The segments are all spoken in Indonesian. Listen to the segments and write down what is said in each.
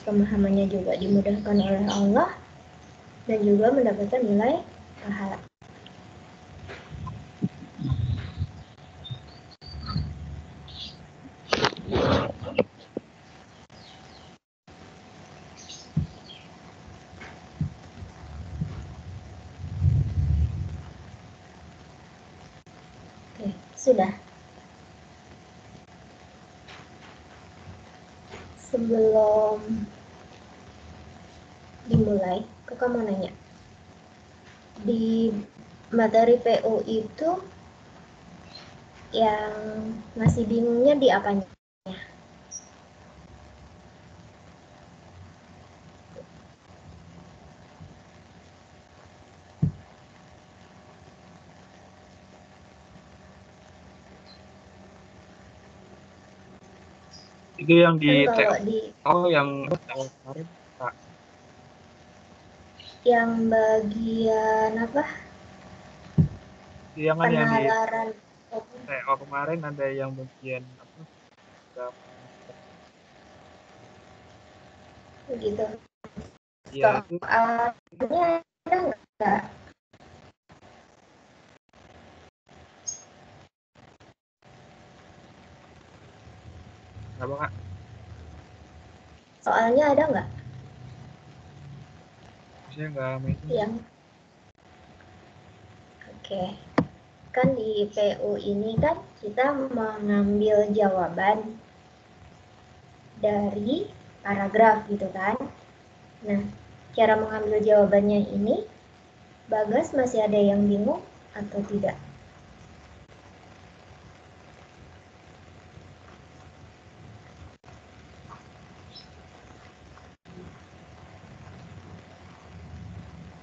pemahamannya juga dimudahkan oleh Allah, dan juga mendapatkan nilai pahala. Oke, sudah. Sebelum dimulai, kakak mau nanya, di materi PU itu yang masih bingungnya di apanya? Itu yang di Kan kalau di yang kemarin Kak. Yang bagian apa? Yang kan yang di Penalaran. TO kemarin ada yang bagian apa? Begitu. Ya itu Soalnya ada nggak? apa Kak? Soalnya ada nggak? Saya nggak main. Yang Oke. Kan di PU ini kan kita mengambil jawaban dari paragraf gitu kan. Nah, cara mengambil jawabannya ini, Bagas masih ada yang bingung atau tidak?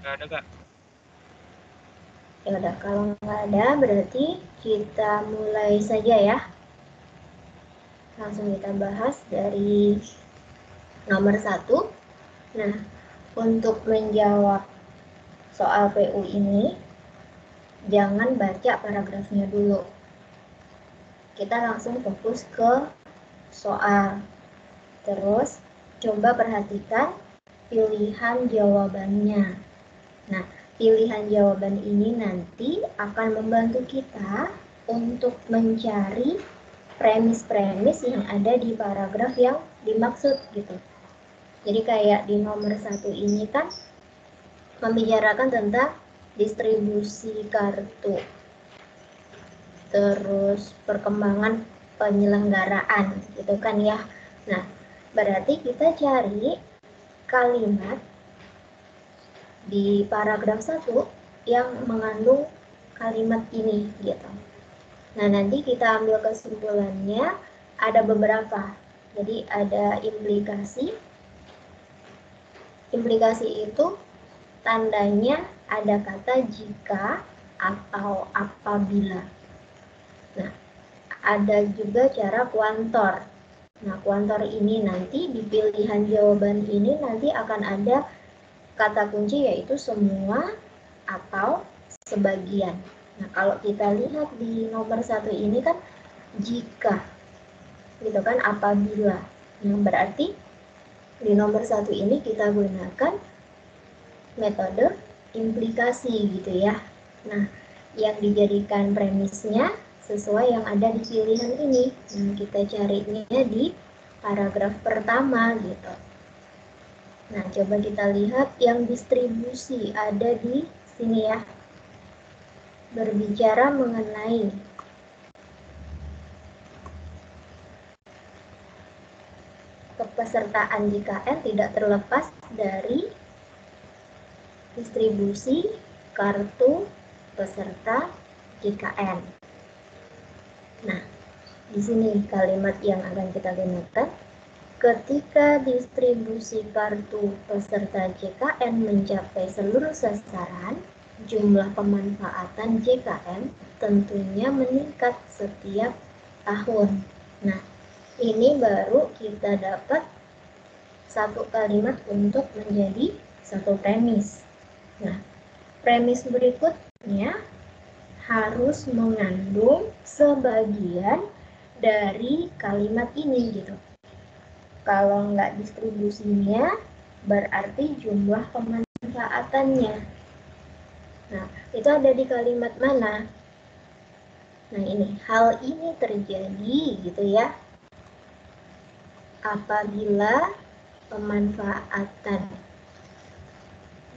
Nggak ada Kak. Ya udah, kalau nggak ada berarti kita mulai saja ya. Langsung kita bahas dari nomor 1. Nah, untuk menjawab soal PU ini, jangan baca paragrafnya dulu. Kita langsung fokus ke soal. Terus, coba perhatikan pilihan jawabannya. Nah, pilihan jawaban ini nanti akan membantu kita untuk mencari premis-premis yang ada di paragraf yang dimaksud gitu. Jadi kayak di nomor 1 ini kan membicarakan tentang distribusi kartu, terus perkembangan penyelenggaraan gitu kan ya. Nah, berarti kita cari kalimat di paragraf 1 yang mengandung kalimat ini gitu. Nah, nanti kita ambil kesimpulannya, ada beberapa. Jadi ada implikasi. Implikasi itu tandanya ada kata jika atau apabila. Nah, ada juga cara kuantor. Nah, kuantor ini nanti di pilihan jawaban ini nanti akan ada kata kunci yaitu semua atau sebagian. Nah, kalau kita lihat di nomor 1 ini kan jika, gitu kan, apabila. Nah, berarti di nomor 1 ini kita gunakan metode implikasi gitu ya. Nah, yang dijadikan premisnya sesuai yang ada di pilihan ini. Nah, kita carinya di paragraf pertama gitu. Nah, coba kita lihat yang distribusi ada di sini ya. Berbicara mengenai kepesertaan JKN tidak terlepas dari distribusi kartu peserta JKN. Nah, di sini kalimat yang akan kita gunakan, ketika distribusi kartu peserta JKN mencapai seluruh sasaran, jumlah pemanfaatan JKN tentunya meningkat setiap tahun. Nah, ini baru kita dapat satu kalimat untuk menjadi satu premis. Nah, premis berikutnya harus mengandung sebagian dari kalimat ini gitu. Kalau nggak distribusinya, berarti jumlah pemanfaatannya. Nah, itu ada di kalimat mana? Nah ini, hal ini terjadi gitu ya, apabila pemanfaatan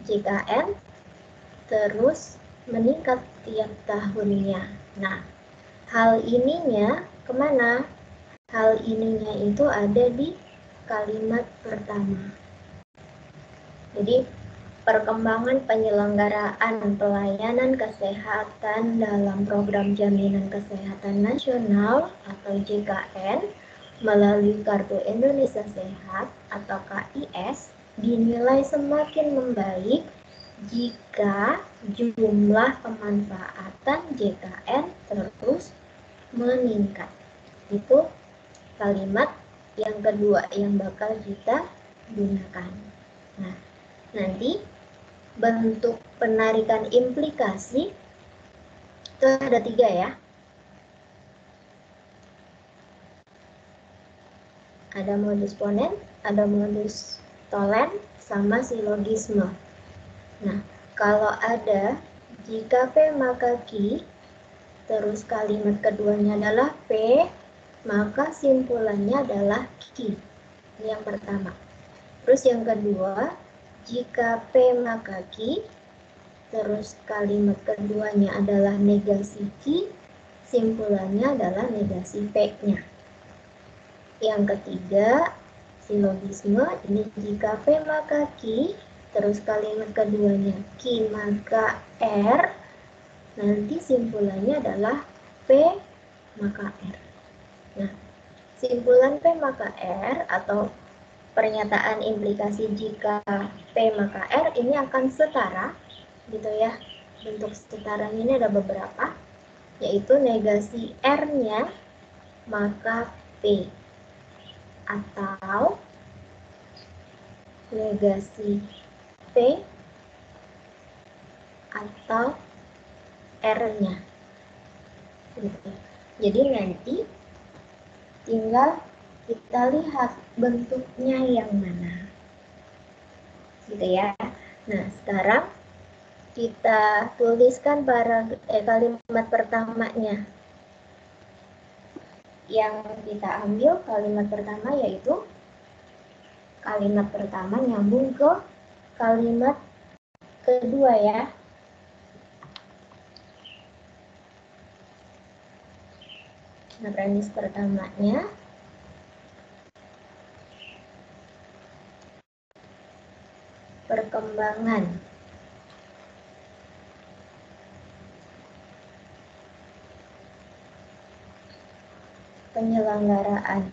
JKN terus meningkat tiap tahunnya. Nah, hal ininya kemana? Hal ininya itu ada di kalimat pertama. Jadi, perkembangan penyelenggaraan pelayanan kesehatan dalam program jaminan kesehatan nasional atau JKN melalui Kartu Indonesia Sehat atau KIS dinilai semakin membaik jika jumlah pemanfaatan JKN terus meningkat. Itu kalimat yang kedua yang bakal kita gunakan. Nah, nanti bentuk penarikan implikasi itu ada 3 ya. Ada modus ponens, ada modus tollens, sama silogisme. Nah, kalau ada jika P maka Q, terus kalimat keduanya adalah P, maka simpulannya adalah Q. Ini yang pertama. Terus yang kedua, jika P maka Q, terus kalimat keduanya adalah negasi Q, simpulannya adalah negasi P-nya. Yang ketiga, silogisme, ini jika P maka Q, terus kalimat keduanya Q maka R, nanti simpulannya adalah P maka R. Nah, simpulan P maka R atau pernyataan implikasi jika P maka R ini akan setara, gitu ya. Bentuk setaranya ini ada beberapa, yaitu negasi R-nya maka P, atau negasi P atau R-nya. Gitu. Jadi nanti tinggal kita lihat bentuknya yang mana. Gitu ya. Nah, sekarang kita tuliskan kalimat pertamanya. Yang kita ambil kalimat pertama yaitu kalimat pertama nyambung ke kalimat kedua ya. Nah, premis pertamanya perkembangan penyelenggaraan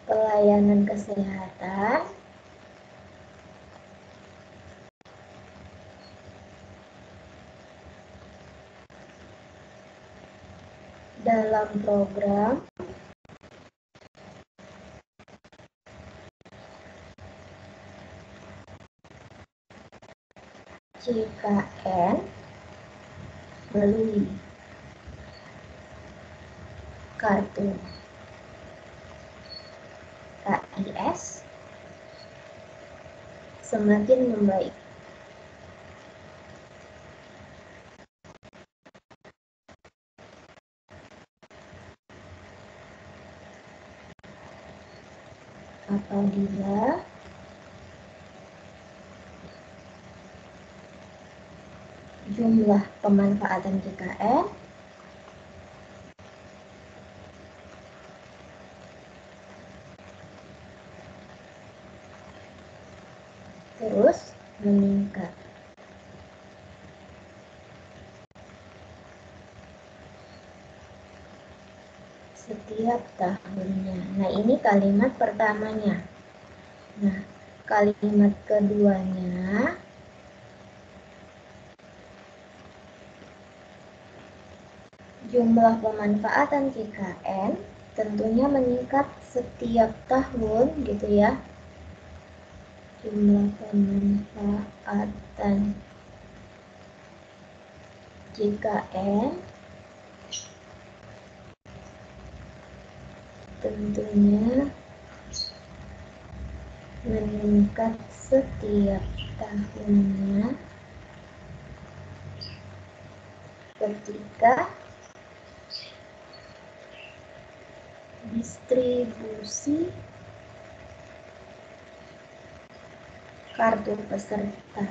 pelayanan kesehatan dalam program JKN melalui kartu KIS semakin membaik. Apabila jumlah pemanfaatan JKN terus meningkat. Setiap tahunnya. Nah, ini kalimat pertamanya. Nah, kalimat keduanya jumlah pemanfaatan JKN tentunya meningkat setiap tahun gitu ya. Jumlah pemanfaatan JKN tentunya meningkat setiap tahunnya ketika distribusi kartu peserta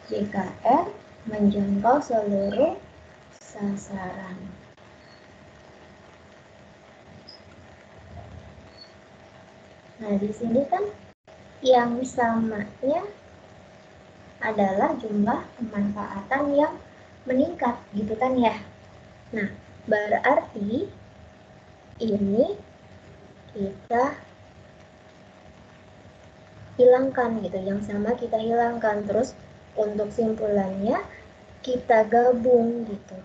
JKN menjangkau seluruh sasaran. Nah, di sini kan yang samanya adalah jumlah pemanfaatan yang meningkat, gitu kan ya. Nah, berarti ini kita hilangkan gitu, yang sama kita hilangkan, terus untuk simpulannya kita gabung gitu.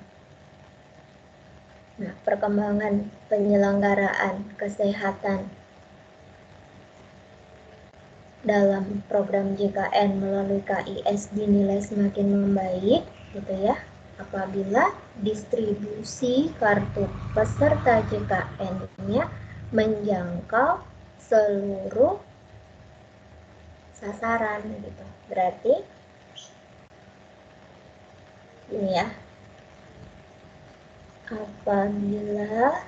Nah, perkembangan penyelenggaraan kesehatan dalam program JKN melalui KIS dinilai semakin membaik gitu ya, apabila distribusi kartu peserta JKN-nya menjangkau seluruh sasaran gitu. Berarti ini ya, apabila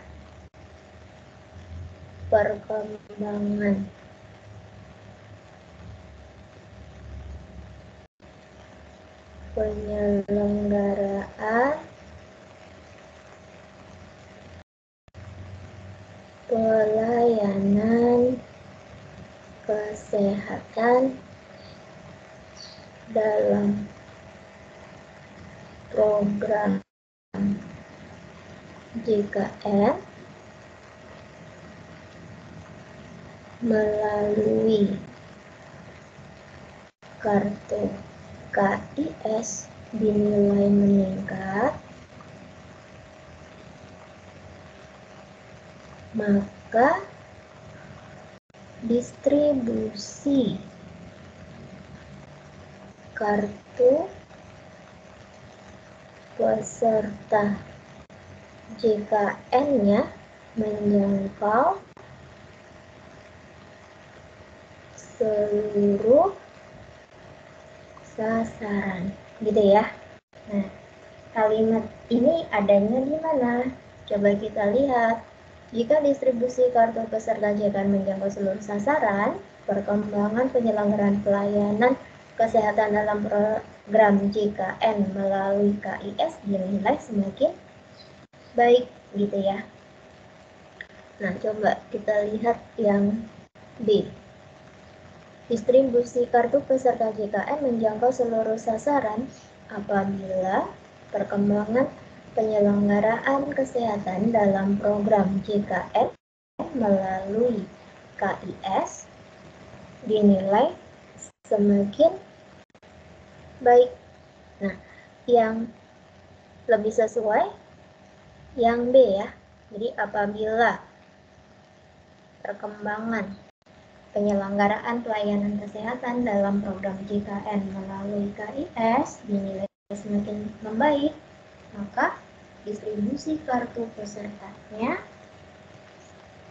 perkembangan penyelenggaraan pelayanan kesehatan dalam program JKN melalui kartu KIS dinilai meningkat, maka distribusi kartu peserta JKN-nya menjangkau seluruh sasaran, gitu ya. Nah, kalimat ini adanya di mana? Coba kita lihat. Jika distribusi kartu peserta JKN menjangkau seluruh sasaran, perkembangan penyelenggaraan pelayanan kesehatan dalam program JKN melalui KIS dinilai semakin baik, gitu ya. Nah, coba kita lihat yang B. Distribusi kartu peserta JKN menjangkau seluruh sasaran apabila perkembangan penyelenggaraan kesehatan dalam program JKN melalui KIS dinilai semakin baik. Nah, yang lebih sesuai yang B ya. Jadi apabila perkembangan penyelenggaraan pelayanan kesehatan dalam program JKN melalui KIS dinilai semakin membaik, maka distribusi kartu pesertanya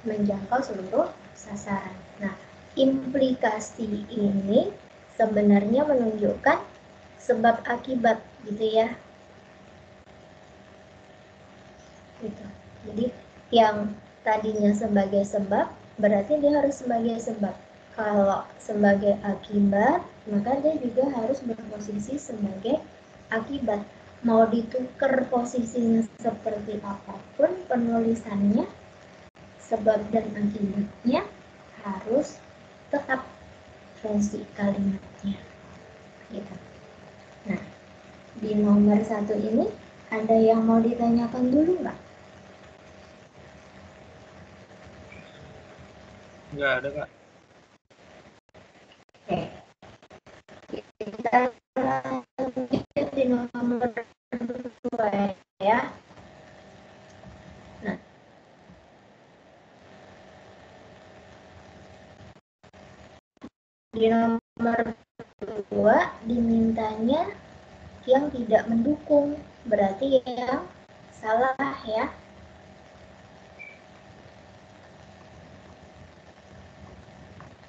menjangkau seluruh sasaran. Nah, implikasi ini sebenarnya menunjukkan sebab akibat gitu ya. Gitu. Jadi yang tadinya sebagai sebab berarti dia harus sebagai sebab. Kalau sebagai akibat, maka dia juga harus berposisi sebagai akibat. Mau ditukar posisinya seperti apapun penulisannya, sebab dan akibatnya harus tetap fungsi kalimatnya. Gitu. Nah, di nomor 1 ini ada yang mau ditanyakan dulu nggak? Nggak ada, Kak. Oke. Kita lanjut di nomor 2 ya. Nah, di nomor 2 dimintanya yang tidak mendukung, berarti yang salah ya.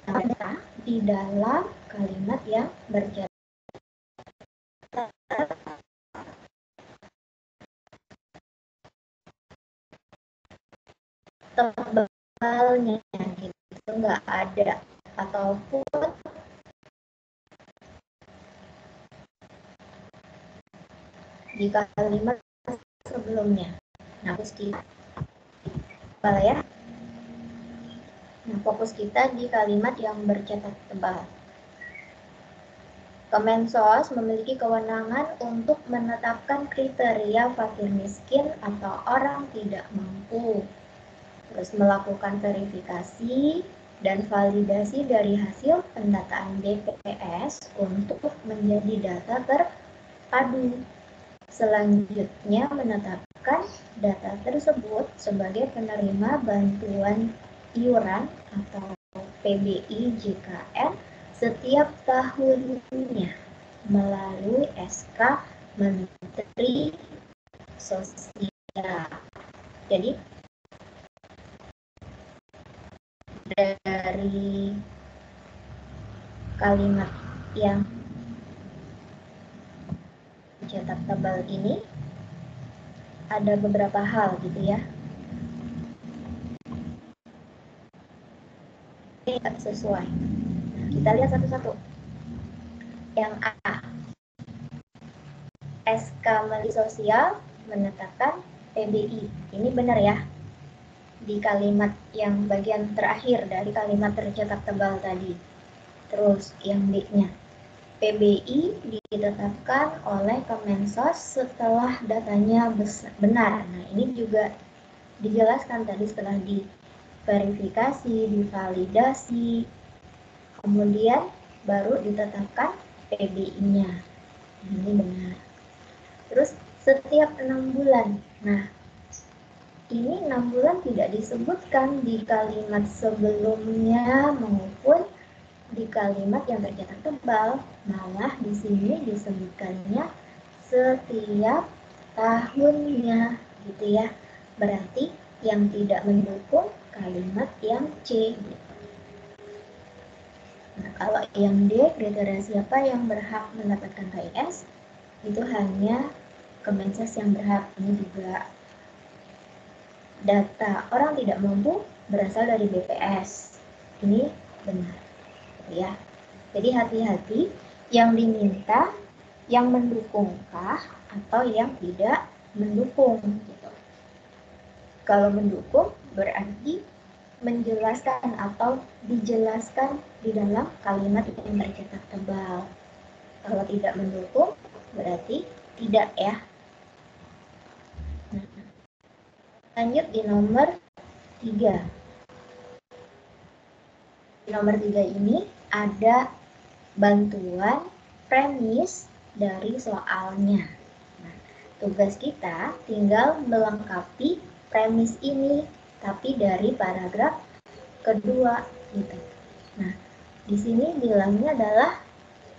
Ada di dalam kalimat yang bercetak tebalnya gitu, nggak ada, ataupun di kalimat sebelumnya. Nah, fokus kita ya. Nah, fokus kita di kalimat yang bercetak tebal. Kemensos memiliki kewenangan untuk menetapkan kriteria fakir miskin atau orang tidak mampu. Terus melakukan verifikasi dan validasi dari hasil pendataan BPS untuk menjadi data terpadu. Selanjutnya menetapkan data tersebut sebagai penerima bantuan iuran atau PBI JKN setiap tahunnya melalui SK Menteri Sosial. Jadi dari kalimat yang cetak tebal ini ada beberapa hal gitu ya. Ini tidak sesuai. Nah, kita lihat satu-satu. Yang A, SK Menteri Sosial menetapkan PBI. Ini benar ya. Di kalimat yang bagian terakhir dari kalimat tercetak tebal tadi. Terus yang B-nya, PBI ditetapkan oleh Kemensos setelah datanya benar. Nah, ini juga dijelaskan tadi setelah diverifikasi, divalidasi, kemudian baru ditetapkan PBI-nya. Ini benar. Terus setiap 6 bulan. Nah, ini 6 bulan tidak disebutkan di kalimat sebelumnya maupun di kalimat yang tercetak tebal, malah di sini disebutkannya setiap tahunnya, gitu ya. Berarti yang tidak mendukung kalimat yang C. Gitu. Nah, kalau yang D, kriteria siapa yang berhak mendapatkan KIS, itu hanya Kemensos yang berhak. Ini juga data orang tidak mampu berasal dari BPS. Ini benar. Ya. Jadi hati-hati yang diminta yang mendukungkah atau yang tidak mendukung gitu. Kalau mendukung berarti menjelaskan atau dijelaskan di dalam kalimat yang tercetak tebal. Kalau tidak mendukung berarti tidak ya. Nah, lanjut di nomor 3. Di nomor 3 ini ada bantuan premis dari soalnya. Nah, tugas kita tinggal melengkapi premis ini, tapi dari paragraf kedua gitu. Nah, di sini bilangnya adalah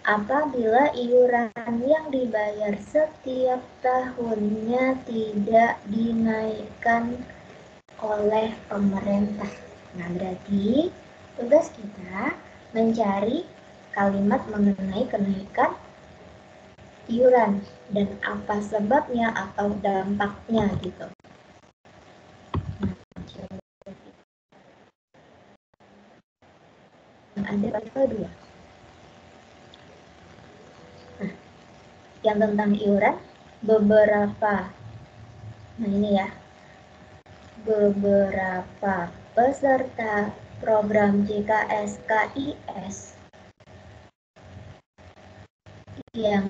apabila iuran yang dibayar setiap tahunnya tidak dinaikkan oleh pemerintah. Nah, berarti tugas kita mencari kalimat mengenai kenaikan iuran dan apa sebabnya atau dampaknya gitu. Nah, ada pasal 2. Nah, yang tentang iuran beberapa, nah ini ya, beberapa peserta program JKS KIS yang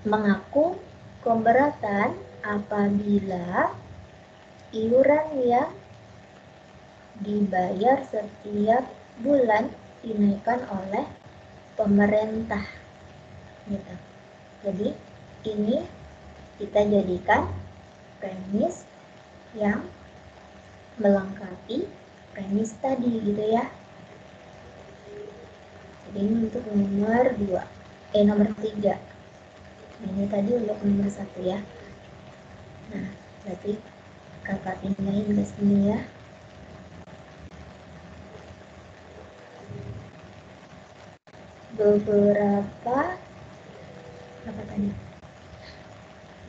mengaku keberatan apabila iuran yang dibayar setiap bulan dinaikkan oleh pemerintah gitu. Jadi ini kita jadikan premis yang melengkapi premis tadi gitu ya. Jadi ini untuk nomor 2. Nomor 3. Ini tadi untuk nomor 1 ya. Nah, berarti kakak pindahin ke sini ya. Beberapa apa tadi?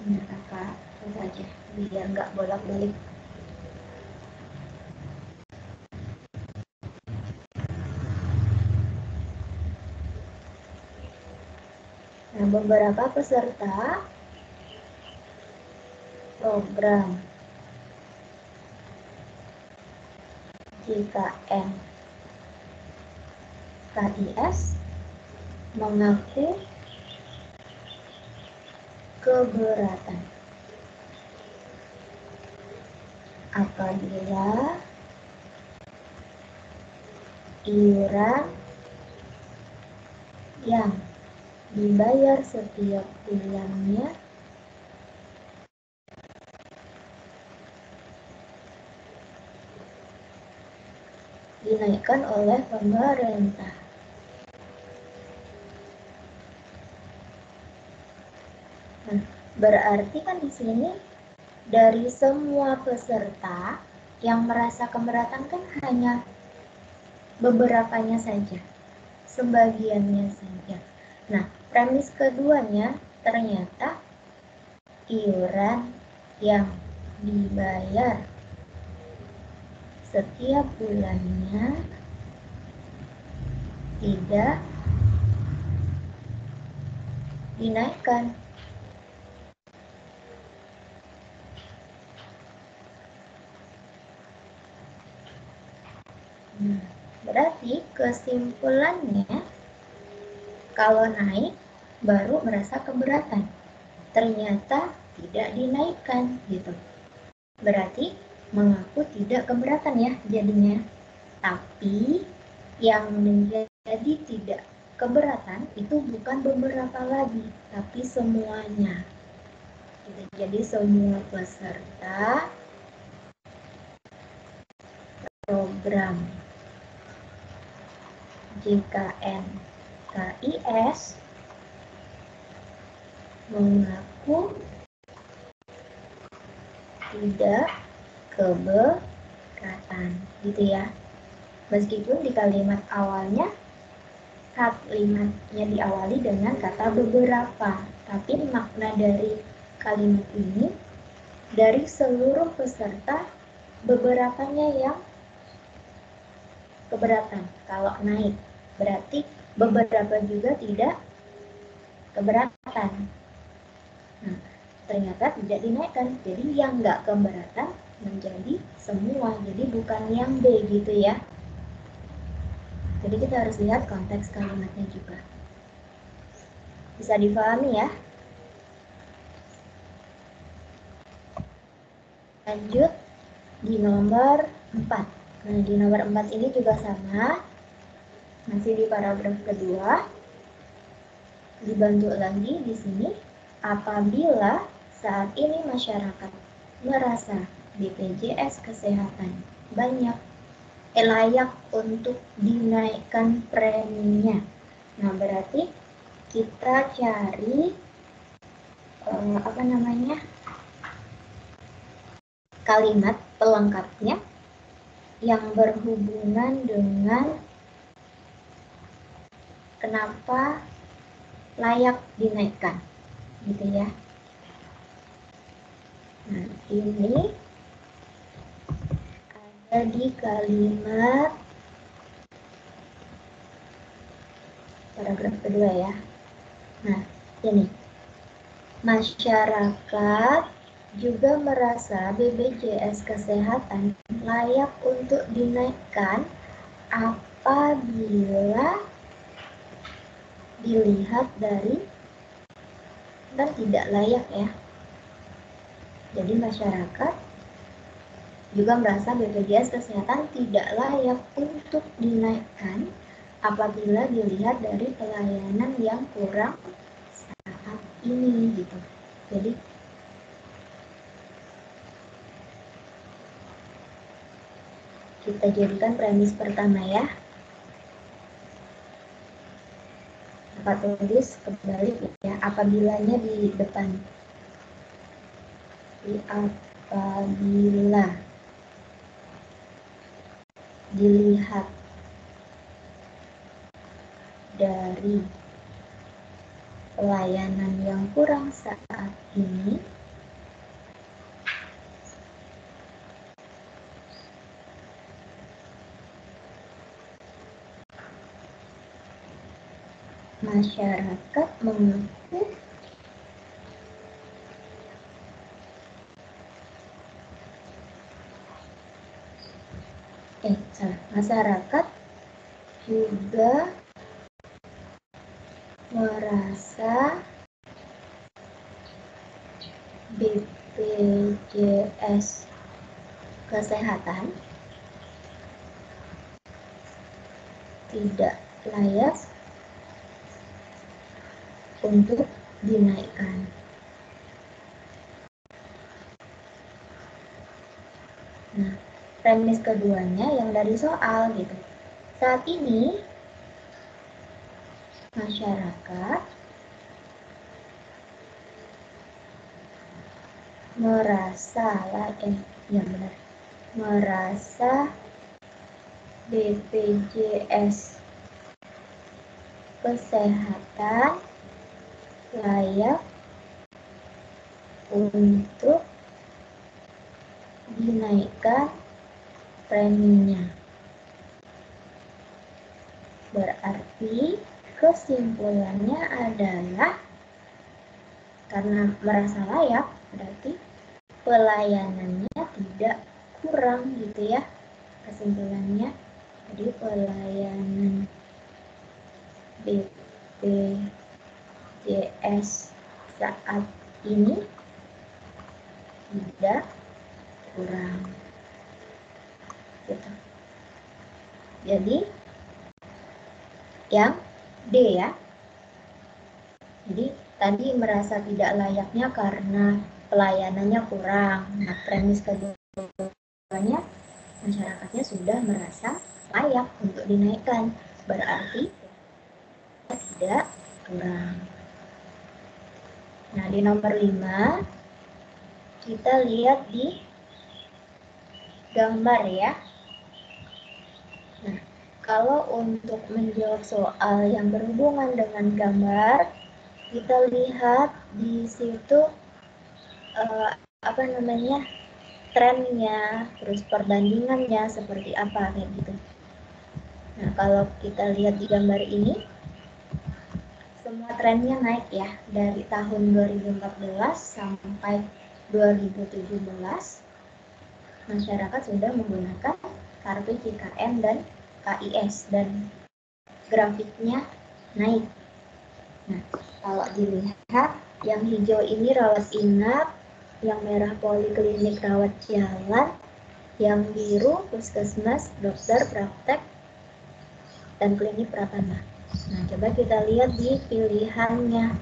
Ini kakak coba aja biar nggak bolak-balik. Nah, beberapa peserta program JKN KIS mengaku keberatan apabila iuran yang dibayar setiap bulannya dinaikkan oleh pemerintah. Nah, berarti kan di sini dari semua peserta yang merasa keberatan kan hanya beberapanya saja, sebagiannya saja. Nah, premis keduanya ternyata iuran yang dibayar setiap bulannya tidak dinaikkan. Nah, berarti kesimpulannya kalau naik baru merasa keberatan. Ternyata tidak dinaikkan gitu. Berarti mengaku tidak keberatan ya jadinya. Tapi yang menjadi tidak keberatan itu bukan beberapa lagi, tapi semuanya. Jadi semua peserta program JKN KIS mengaku tidak keberatan gitu ya. Meskipun di kalimat awalnya kalimatnya diawali dengan kata beberapa, tapi makna dari kalimat ini dari seluruh peserta beberapanya yang keberatan kalau naik, berarti beberapa juga tidak keberatan. Nah, ternyata tidak dinaikkan, jadi yang nggak keberatan menjadi semua, jadi bukan yang B gitu ya. Jadi kita harus lihat konteks kalimatnya juga. Bisa dipahami ya? Lanjut di nomor 4. Nah, di nomor 4 ini juga sama. Masih di paragraf kedua. Dibantu lagi di sini. Apabila saat ini masyarakat merasa BPJS Kesehatan layak untuk dinaikkan preminya. Nah, berarti kita cari kalimat pelengkapnya yang berhubungan dengan kenapa layak dinaikkan gitu ya. Nah, ini ada di kalimat paragraf kedua ya. Nah, ini masyarakat juga merasa BPJS Kesehatan layak untuk dinaikkan apabila dilihat dari dan tidak layak ya. Jadi masyarakat juga merasa BPJS Kesehatan tidak layak untuk dinaikkan apabila dilihat dari pelayanan yang kurang saat ini gitu. Jadi kita jadikan premis pertama ya. Kakak tulis kembali ya, apabilanya di depan. Apabila dilihat dari pelayanan yang kurang saat ini, masyarakat mengaku masyarakat juga merasa BPJS Kesehatan tidak layak untuk dinaikkan. Nah, premis keduanya yang dari soal gitu. Saat ini masyarakat merasa BPJS Kesehatan layak untuk dinaikkan preminya. Berarti kesimpulannya adalah karena merasa layak, berarti pelayanannya tidak kurang gitu ya kesimpulannya. Jadi pelayanan BPJS saat ini tidak kurang gitu. Jadi yang D ya. Jadi tadi merasa tidak layaknya karena pelayanannya kurang. Nah, premis keduanya masyarakatnya sudah merasa layak untuk dinaikkan. Berarti tidak kurang. Nah, di nomor 5 kita lihat di gambar ya. Nah, kalau untuk menjawab soal yang berhubungan dengan gambar, kita lihat di situ trennya, terus perbandingannya seperti apa kayak gitu. Nah, kalau kita lihat di gambar ini, semua trennya naik ya dari tahun 2014 sampai 2017. Masyarakat sudah menggunakan kartu JKN dan KIS dan grafiknya naik. Nah, kalau dilihat yang hijau ini rawat inap, yang merah poliklinik rawat jalan, yang biru puskesmas, dokter, praktek, dan klinik pratama. Nah, coba kita lihat di pilihannya.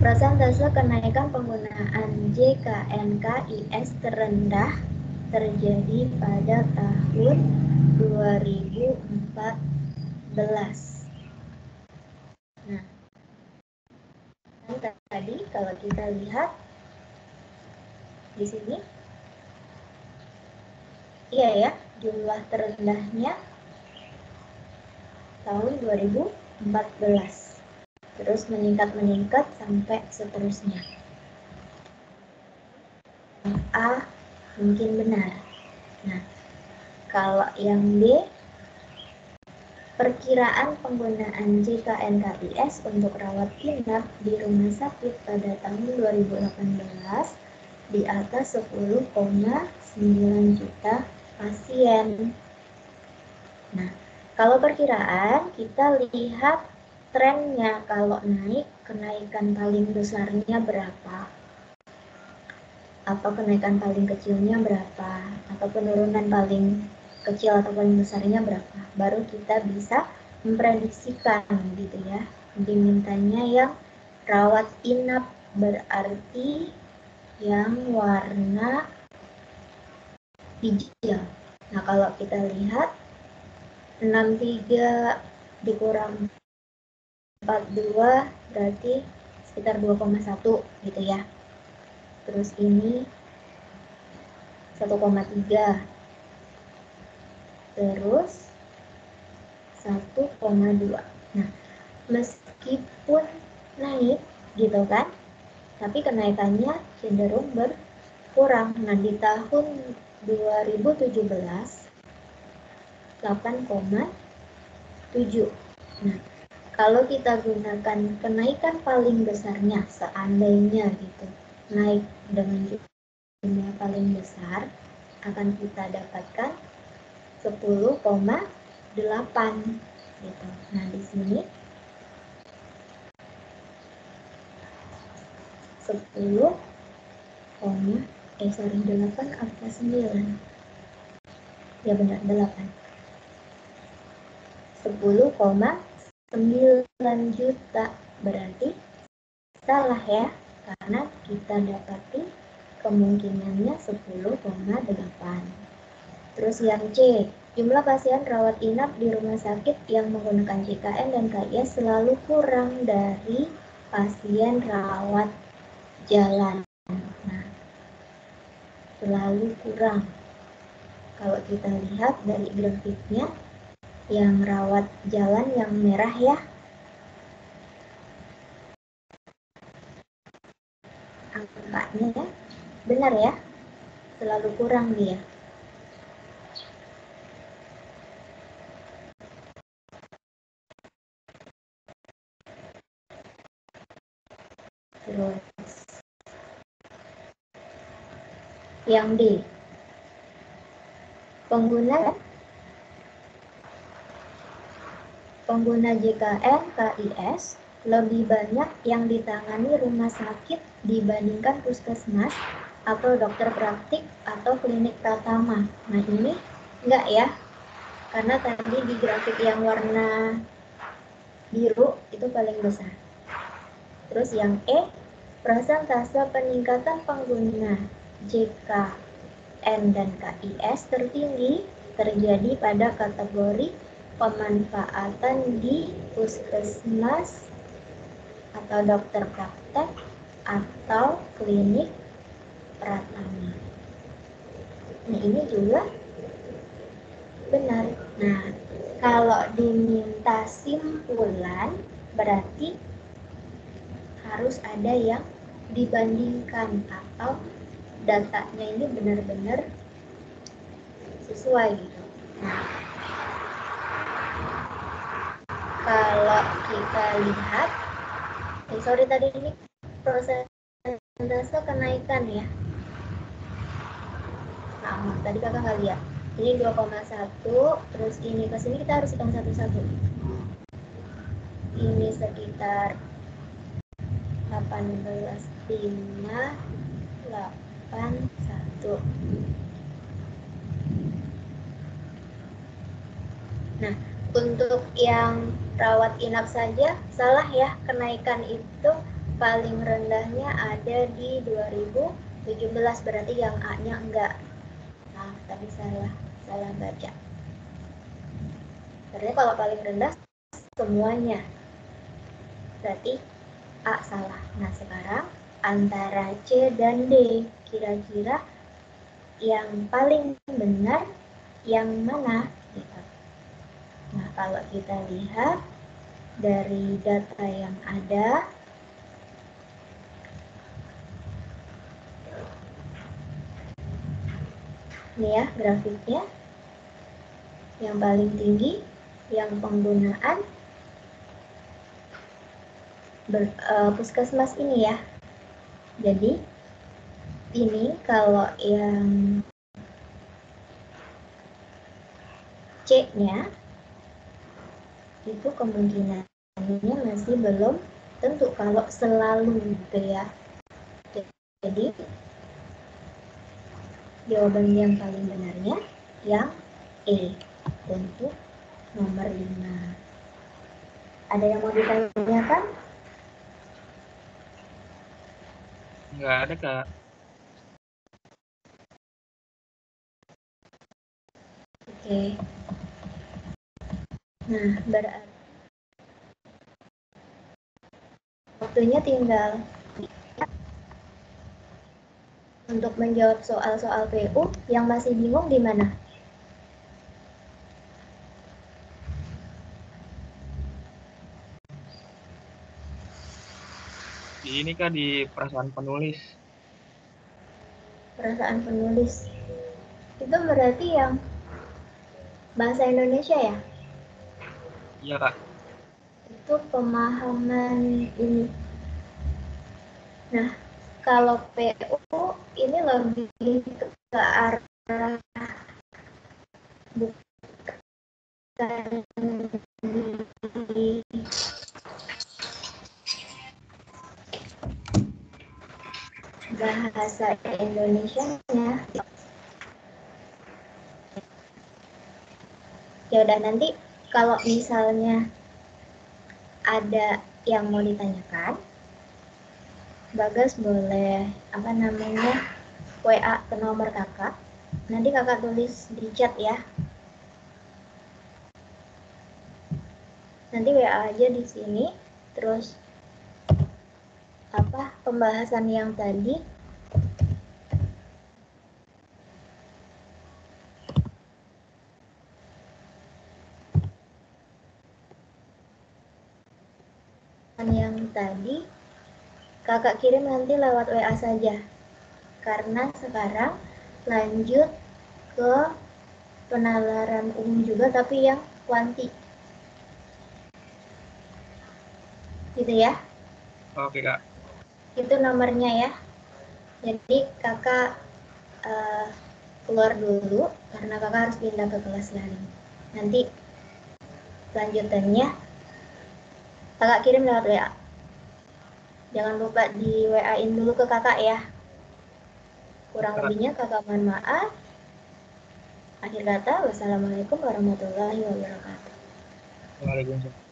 Persentase kenaikan penggunaan JKN/KIS terendah terjadi pada tahun 2014. Nah, tadi kalau kita lihat di sini, iya ya, jumlah terendahnya tahun 2014. Terus meningkat sampai seterusnya. A mungkin benar. Nah, kalau yang B, perkiraan penggunaan JKN/KIS untuk rawat inap di rumah sakit pada tahun 2018 di atas 10,9 juta pasien. Nah, kalau perkiraan kita lihat trennya, kalau naik, kenaikan paling besarnya berapa? Atau kenaikan paling kecilnya berapa? Atau penurunan paling kecil atau paling besarnya berapa? Baru kita bisa memprediksikan gitu ya. Dimintanya yang rawat inap, berarti yang warna hijau. Nah, kalau kita lihat 63 dikurang 42 berarti sekitar 2,1 gitu ya. Terus ini 1,3. Terus 1,2. Nah, meskipun naik gitu kan, tapi kenaikannya cenderung berkurang. Nah, di tahun 2017 8,7. Nah, kalau kita gunakan kenaikan paling besarnya, seandainya gitu, naik dengan jumlah paling besar, akan kita dapatkan 10,8 gitu. Nah, di sini 10, 8 apa 9? Ya benar, 8. 10,9 juta. Berarti salah ya, karena kita dapati kemungkinannya 10,8. Terus yang C, jumlah pasien rawat inap di rumah sakit yang menggunakan JKN dan KIS selalu kurang dari pasien rawat jalan. Nah, selalu kurang. Kalau kita lihat dari grafiknya, yang rawat jalan yang merah ya, angkanya benar ya, selalu kurang dia. Terus yang D, pengguna JKN KIS lebih banyak yang ditangani rumah sakit dibandingkan puskesmas atau dokter praktik atau klinik pratama. Nah, ini enggak ya, karena tadi di grafik yang warna biru itu paling besar. Terus yang E, persentase peningkatan pengguna JKN dan KIS tertinggi terjadi pada kategori pemanfaatan di puskesmas atau dokter praktek atau klinik pratama. Nah, ini juga benar. Nah, kalau diminta simpulan berarti harus ada yang dibandingkan atau datanya ini benar-benar sesuai gitu. Nah, kalau kita lihat, tadi ini persentase kenaikan ya. Nah, tadi kakak nggak lihat. Ini 2,1, terus ini ke sini kita harus hitung satu-satu. Ini sekitar 18,581. Nah, untuk yang rawat inap saja salah ya, kenaikan itu paling rendahnya ada di 2017, berarti yang A-nya enggak. Nah, tadi salah baca. Karena kalau paling rendah semuanya, berarti A salah. Nah, sekarang antara C dan D, kira-kira yang paling benar yang mana? Gitu. Nah, kalau kita lihat dari data yang ada, ini ya grafiknya, yang paling tinggi yang penggunaan puskesmas ini ya. Jadi ini kalau yang C-nya itu kemungkinannya masih belum tentu kalau selalu gitu ya. Jadi jawaban yang paling benarnya yang E untuk nomor 5. Ada yang mau ditanyakan? Nggak ada, Kak. Oke. Nah, berarti waktunya tinggal untuk menjawab soal-soal PU. Yang masih bingung di mana? Di ini Kak, di perasaan penulis. Perasaan penulis. Itu berarti yang bahasa Indonesia ya? Iya Kak. Itu pemahaman ini. Nah, kalau PU ini lebih ke arah bukan di bahasa Indonesianya. Ya udah, nanti kalau misalnya ada yang mau ditanyakan, Bagas boleh WA ke nomor kakak. Nanti kakak tulis di chat ya. Nanti WA aja di sini. Terus pembahasan yang tadi kakak kirim nanti lewat WA saja. Karena sekarang lanjut ke penalaran umum juga, tapi yang kuanti. Gitu ya. Oke Kak. Itu nomornya ya. Jadi kakak keluar dulu karena kakak harus pindah ke kelas lain. Nanti lanjutannya kakak kirim lewat WA. Jangan lupa di WA-in dulu ke kakak ya. Kurang Kak. lebihnya kakak mohon maaf. Akhir kata, wassalamualaikum warahmatullahi wabarakatuh. Waalaikumsalam.